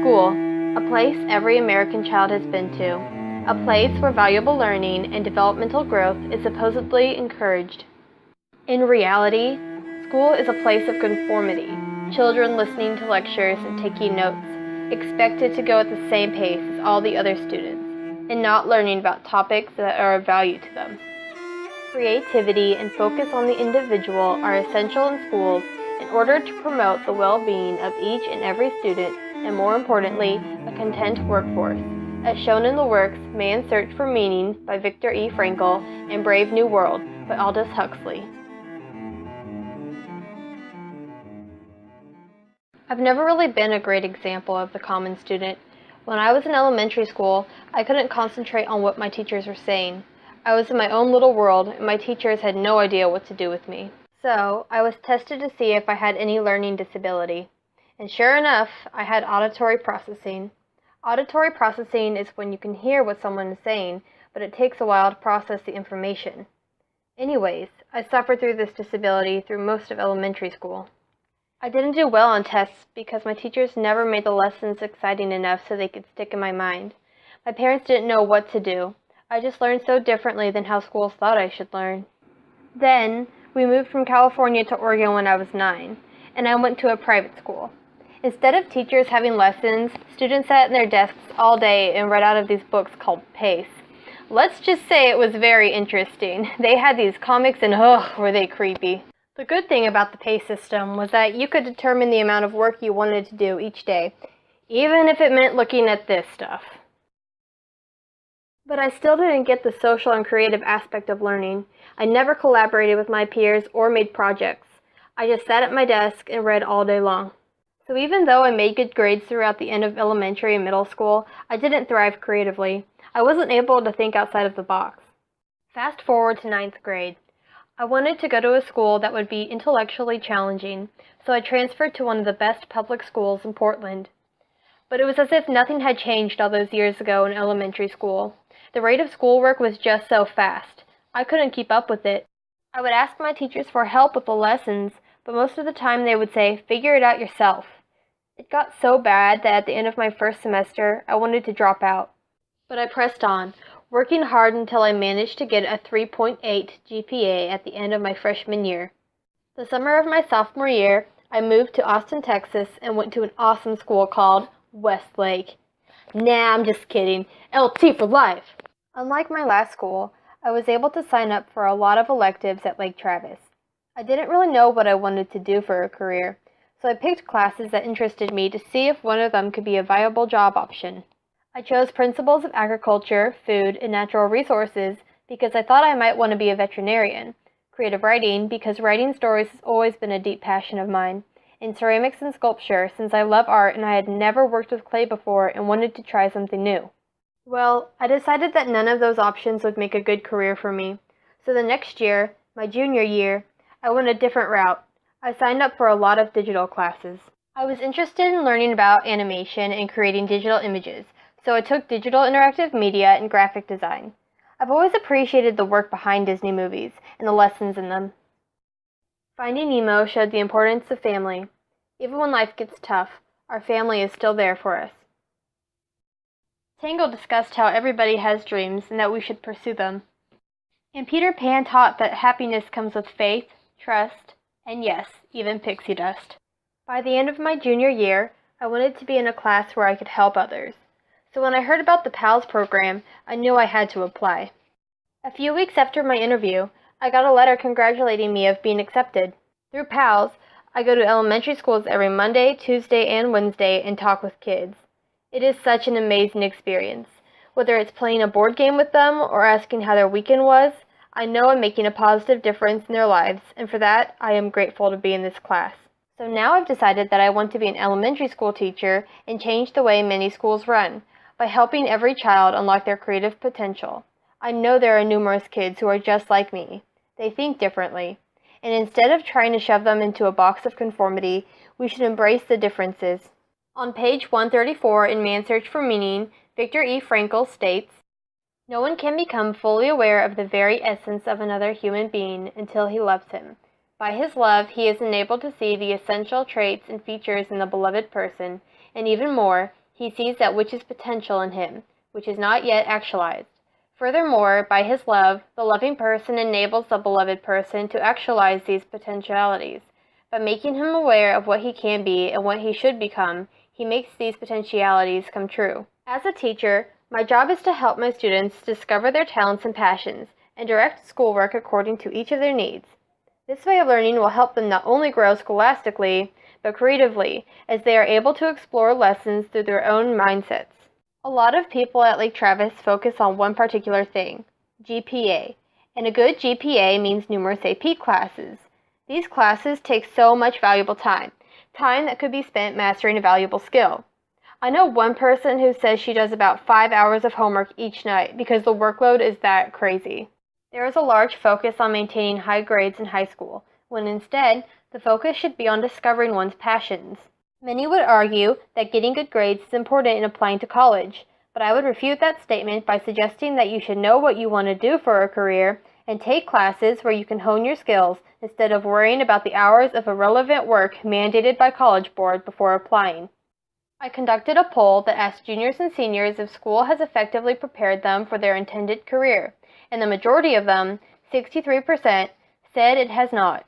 School, a place every American child has been to, a place where valuable learning and developmental growth is supposedly encouraged. In reality, school is a place of conformity, children listening to lectures and taking notes, expected to go at the same pace as all the other students, and not learning about topics that are of value to them. Creativity and focus on the individual are essential in schools in order to promote the well-being of each and every student, and more importantly, a content workforce, as shown in the works Man's Search for Meaning by Viktor E. Frankl and Brave New World by Aldous Huxley. I've never really been a great example of the common student. When I was in elementary school, I couldn't concentrate on what my teachers were saying. I was in my own little world, and my teachers had no idea what to do with me. So, I was tested to see if I had any learning disability. And sure enough, I had auditory processing. Auditory processing is when you can hear what someone is saying, but it takes a while to process the information. Anyways, I suffered through this disability through most of elementary school. I didn't do well on tests because my teachers never made the lessons exciting enough so they could stick in my mind. My parents didn't know what to do. I just learned so differently than how schools thought I should learn. Then, we moved from California to Oregon when I was 9, and I went to a private school. Instead of teachers having lessons, students sat in their desks all day and read out of these books called PACE. Let's just say it was very interesting. They had these comics and were they creepy. The good thing about the PACE system was that you could determine the amount of work you wanted to do each day, even if it meant looking at this stuff. But I still didn't get the social and creative aspect of learning. I never collaborated with my peers or made projects. I just sat at my desk and read all day long. So even though I made good grades throughout the end of elementary and middle school, I didn't thrive creatively. I wasn't able to think outside of the box. Fast forward to 9th grade. I wanted to go to a school that would be intellectually challenging, so I transferred to one of the best public schools in Portland. But it was as if nothing had changed all those years ago in elementary school. The rate of schoolwork was just so fast. I couldn't keep up with it. I would ask my teachers for help with the lessons, but most of the time they would say, "Figure it out yourself." It got so bad that at the end of my first semester, I wanted to drop out. But I pressed on, working hard until I managed to get a 3.8 GPA at the end of my freshman year. The summer of my sophomore year, I moved to Austin, Texas, and went to an awesome school called Westlake. Nah, I'm just kidding. LT for life! Unlike my last school, I was able to sign up for a lot of electives at Lake Travis. I didn't really know what I wanted to do for a career, so I picked classes that interested me to see if one of them could be a viable job option. I chose Principles of Agriculture, Food, and Natural Resources because I thought I might want to be a veterinarian, Creative Writing because writing stories has always been a deep passion of mine, and Ceramics and Sculpture since I love art and I had never worked with clay before and wanted to try something new. Well, I decided that none of those options would make a good career for me, so the next year, my junior year, I went a different route. I signed up for a lot of digital classes. I was interested in learning about animation and creating digital images, so I took digital interactive media and graphic design. I've always appreciated the work behind Disney movies and the lessons in them. Finding Nemo showed the importance of family. Even when life gets tough, our family is still there for us. Tangled discussed how everybody has dreams and that we should pursue them. And Peter Pan taught that happiness comes with faith, trust, and yes, even pixie dust. By the end of my junior year, I wanted to be in a class where I could help others. So when I heard about the PALS program, I knew I had to apply. A few weeks after my interview, I got a letter congratulating me of being accepted. Through PALS, I go to elementary schools every Monday, Tuesday, and Wednesday and talk with kids. It is such an amazing experience. Whether it's playing a board game with them or asking how their weekend was, I know I'm making a positive difference in their lives, and for that, I am grateful to be in this class. So now I've decided that I want to be an elementary school teacher and change the way many schools run, by helping every child unlock their creative potential. I know there are numerous kids who are just like me. They think differently. And instead of trying to shove them into a box of conformity, we should embrace the differences. On page 134 in Man's Search for Meaning, Viktor E. Frankl states, "No one can become fully aware of the very essence of another human being until he loves him. By his love, he is enabled to see the essential traits and features in the beloved person, and even more, He sees that which is potential in him, which is not yet actualized. Furthermore, by his love, the loving person enables the beloved person to actualize these potentialities. By making him aware of what he can be and what he should become, he makes these potentialities come true. As a teacher, my job is to help my students discover their talents and passions and direct schoolwork according to each of their needs. This way of learning will help them not only grow scholastically, but creatively, as they are able to explore lessons through their own mindsets. A lot of people at Lake Travis focus on one particular thing, GPA, and a good GPA means numerous AP classes. These classes take so much valuable time that could be spent mastering a valuable skill. I know one person who says she does about 5 hours of homework each night because the workload is that crazy. There is a large focus on maintaining high grades in high school, when instead, the focus should be on discovering one's passions. Many would argue that getting good grades is important in applying to college, but I would refute that statement by suggesting that you should know what you want to do for a career and take classes where you can hone your skills instead of worrying about the hours of irrelevant work mandated by College Board before applying. I conducted a poll that asked juniors and seniors if school has effectively prepared them for their intended career, and the majority of them, 63%, said it has not.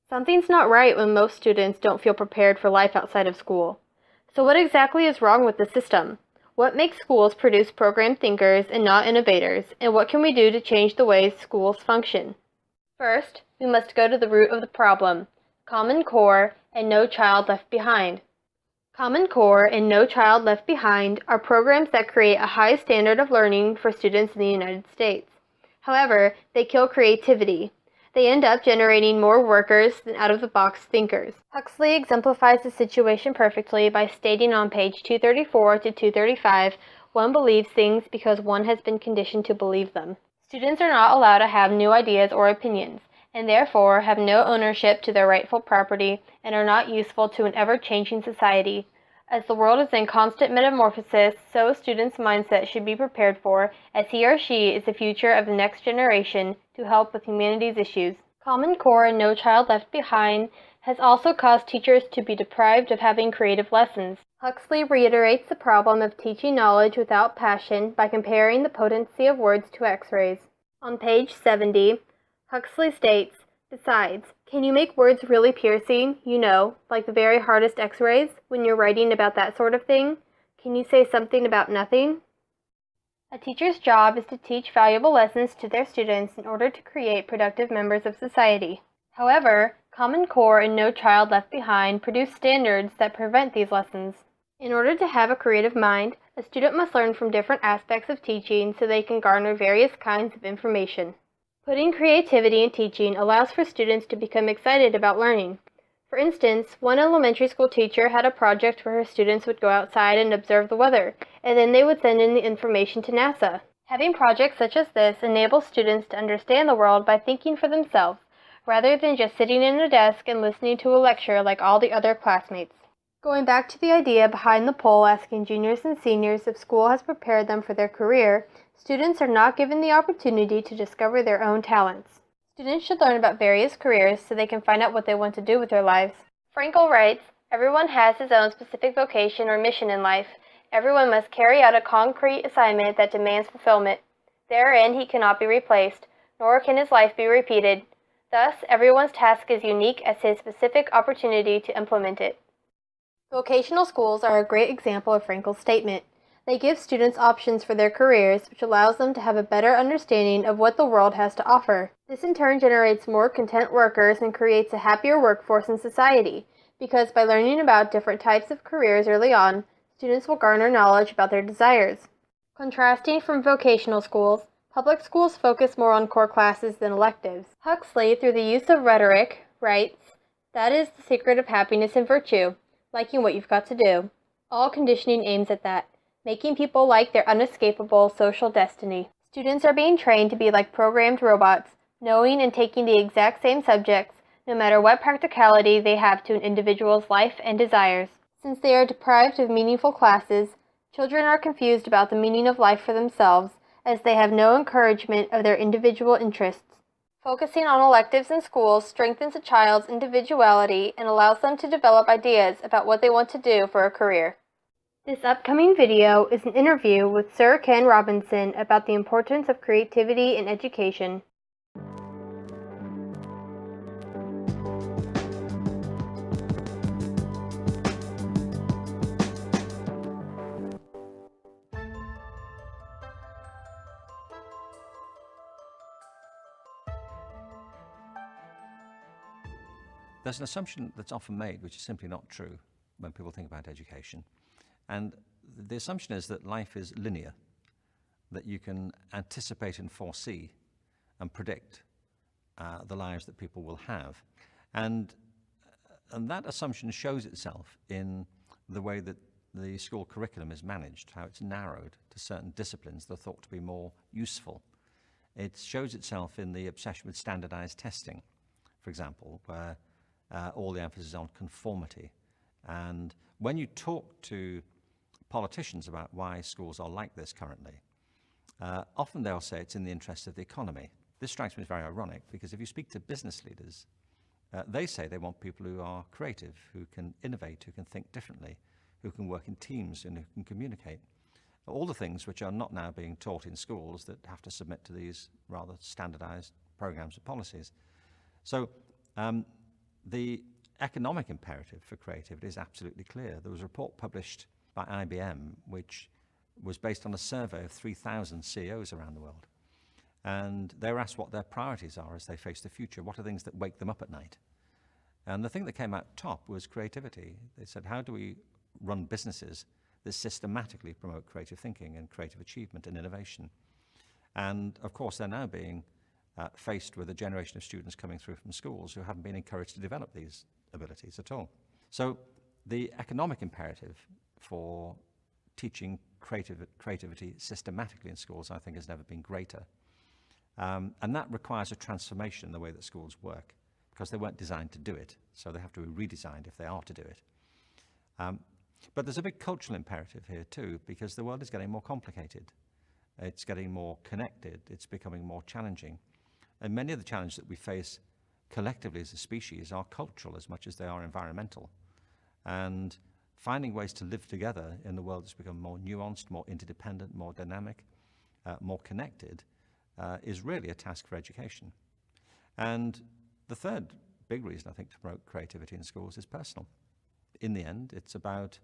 Something's not right when most students don't feel prepared for life outside of school. So what exactly is wrong with the system? What makes schools produce programmed thinkers and not innovators, and what can we do to change the way schools function? First, we must go to the root of the problem, Common Core and No Child Left Behind. Common Core and No Child Left Behind are programs that create a high standard of learning for students in the United States. However, they kill creativity. They end up generating more workers than out-of-the-box thinkers. Huxley exemplifies the situation perfectly by stating on page 234 to 235, one believes things because one has been conditioned to believe them. Students are not allowed to have new ideas or opinions, and therefore have no ownership to their rightful property and are not useful to an ever-changing society. As the world is in constant metamorphosis, so a student's mindset should be prepared for, as he or she is the future of the next generation to help with humanity's issues. Common Core and No Child Left Behind has also caused teachers to be deprived of having creative lessons. Huxley reiterates the problem of teaching knowledge without passion by comparing the potency of words to X-rays. On page 70, Huxley states, "Besides, can you make words really piercing, like the very hardest X-rays, when you're writing about that sort of thing? Can you say something about nothing?" A teacher's job is to teach valuable lessons to their students in order to create productive members of society. However, Common Core and No Child Left Behind produce standards that prevent these lessons. In order to have a creative mind, a student must learn from different aspects of teaching so they can garner various kinds of information. Putting creativity in teaching allows for students to become excited about learning. For instance, one elementary school teacher had a project where her students would go outside and observe the weather, and then they would send in the information to NASA. Having projects such as this enables students to understand the world by thinking for themselves, rather than just sitting in a desk and listening to a lecture like all the other classmates. Going back to the idea behind the poll asking juniors and seniors if school has prepared them for their career, students are not given the opportunity to discover their own talents. Students should learn about various careers so they can find out what they want to do with their lives. Frankel writes, "Everyone has his own specific vocation or mission in life. Everyone must carry out a concrete assignment that demands fulfillment. Therein he cannot be replaced, nor can his life be repeated. Thus, everyone's task is unique as his specific opportunity to implement it." Vocational schools are a great example of Frankel's statement. They give students options for their careers, which allows them to have a better understanding of what the world has to offer. This in turn generates more content workers and creates a happier workforce in society, because by learning about different types of careers early on, students will garner knowledge about their desires. Contrasting from vocational schools, public schools focus more on core classes than electives. Huxley, through the use of rhetoric, writes, "That is the secret of happiness and virtue, liking what you've got to do. All conditioning aims at that, making people like their unescapable social destiny. Students are being trained to be like programmed robots, knowing and taking the exact same subjects, no matter what practicality they have to an individual's life and desires. Since they are deprived of meaningful classes, children are confused about the meaning of life for themselves, as they have no encouragement of their individual interests. Focusing on electives in schools strengthens a child's individuality and allows them to develop ideas about what they want to do for a career." This upcoming video is an interview with Sir Ken Robinson about the importance of creativity in education. There's an assumption that's often made, which is simply not true when people think about education. And the assumption is that life is linear, that you can anticipate and foresee and predict the lives that people will have. And that assumption shows itself in the way that the school curriculum is managed, how it's narrowed to certain disciplines that are thought to be more useful. It shows itself in the obsession with standardized testing, for example, where all the emphasis is on conformity. And when you talk to politicians about why schools are like this currently, often they'll say it's in the interest of the economy. This strikes me as very ironic, because if you speak to business leaders, they say they want people who are creative, who can innovate, who can think differently, who can work in teams and who can communicate. All the things which are not now being taught in schools that have to submit to these rather standardized programs and policies. So the economic imperative for creativity is absolutely clear. There was a report published by IBM which was based on a survey of 3,000 CEOs around the world. And they were asked what their priorities are as they face the future. What are things that wake them up at night? And the thing that came out top was creativity. They said, how do we run businesses that systematically promote creative thinking and creative achievement and innovation? And of course, they're now being faced with a generation of students coming through from schools who haven't been encouraged to develop these abilities at all. So the economic imperative for teaching creativity systematically in schools, I think, has never been greater. And that requires a transformation in the way that schools work, because they weren't designed to do it, so they have to be redesigned if they are to do it. But there's a big cultural imperative here too, because the world is getting more complicated. It's getting more connected. It's becoming more challenging. And many of the challenges that we face collectively as a species are cultural as much as they are environmental. And finding ways to live together in the world that's become more nuanced, more interdependent, more dynamic, more connected, is really a task for education. And the third big reason, I think, to promote creativity in schools is personal. In the end, it's about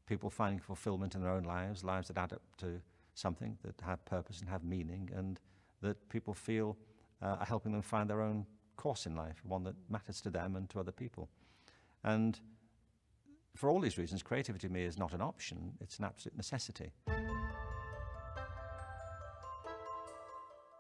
people finding fulfillment in their own lives, lives that add up to something, that have purpose and have meaning, and that people feel are helping them find their own course in life, one that matters to them and to other people. And for all these reasons, creativity to me is not an option, it's an absolute necessity.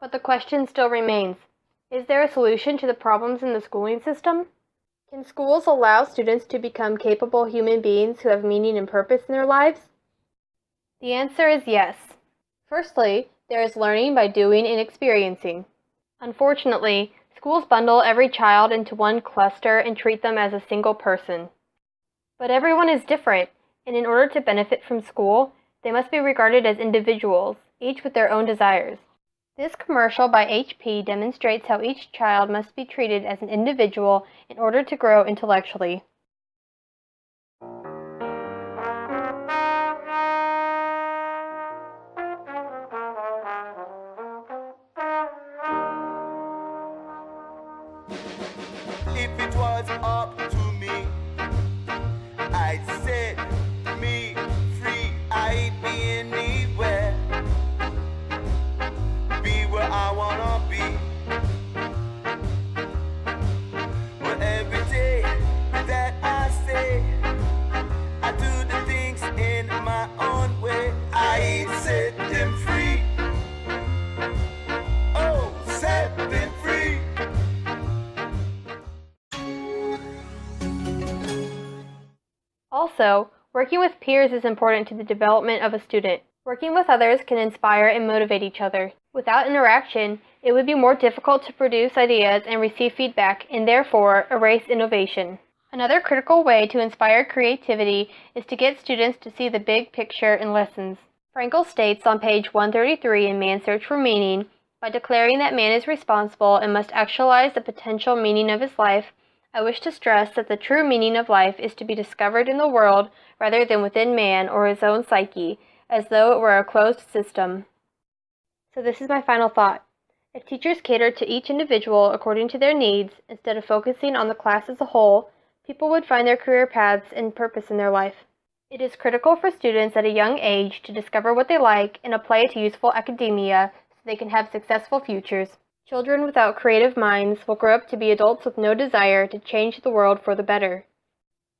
But the question still remains, is there a solution to the problems in the schooling system? Can schools allow students to become capable human beings who have meaning and purpose in their lives? The answer is yes. Firstly, there is learning by doing and experiencing. Unfortunately, schools bundle every child into one cluster and treat them as a single person. But everyone is different, and in order to benefit from school, they must be regarded as individuals, each with their own desires. This commercial by HP demonstrates how each child must be treated as an individual in order to grow intellectually. If it was up to me, I'd set me free. I'd be anywhere, be where I wanna be. But every day that I stay, I do the things in my own way. I set them free. Oh, set them free. Also, working with peers is important to the development of a student. Working with others can inspire and motivate each other. Without interaction, it would be more difficult to produce ideas and receive feedback, and therefore erase innovation. Another critical way to inspire creativity is to get students to see the big picture in lessons. Frankl states on page 133 in Man's Search for Meaning, by declaring that man is responsible and must actualize the potential meaning of his life, I wish to stress that the true meaning of life is to be discovered in the world rather than within man or his own psyche, as though it were a closed system. So this is my final thought. If teachers catered to each individual according to their needs, instead of focusing on the class as a whole, people would find their career paths and purpose in their life. It is critical for students at a young age to discover what they like and apply it to useful academia so they can have successful futures. Children without creative minds will grow up to be adults with no desire to change the world for the better.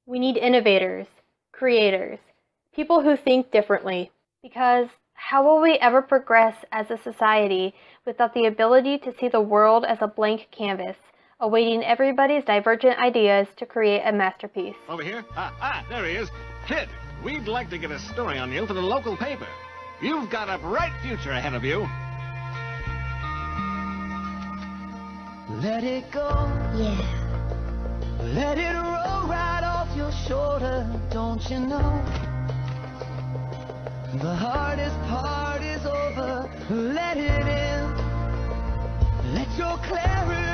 We need innovators, creators, people who think differently, because how will we ever progress as a society without the ability to see the world as a blank canvas, awaiting everybody's divergent ideas to create a masterpiece? Over here? There he is. Kid, we'd like to get a story on you for the local paper. You've got a bright future ahead of you. Let it go, yeah. Let it roll right off your shoulder, don't you know? The hardest part is over, let it in. Let your clarity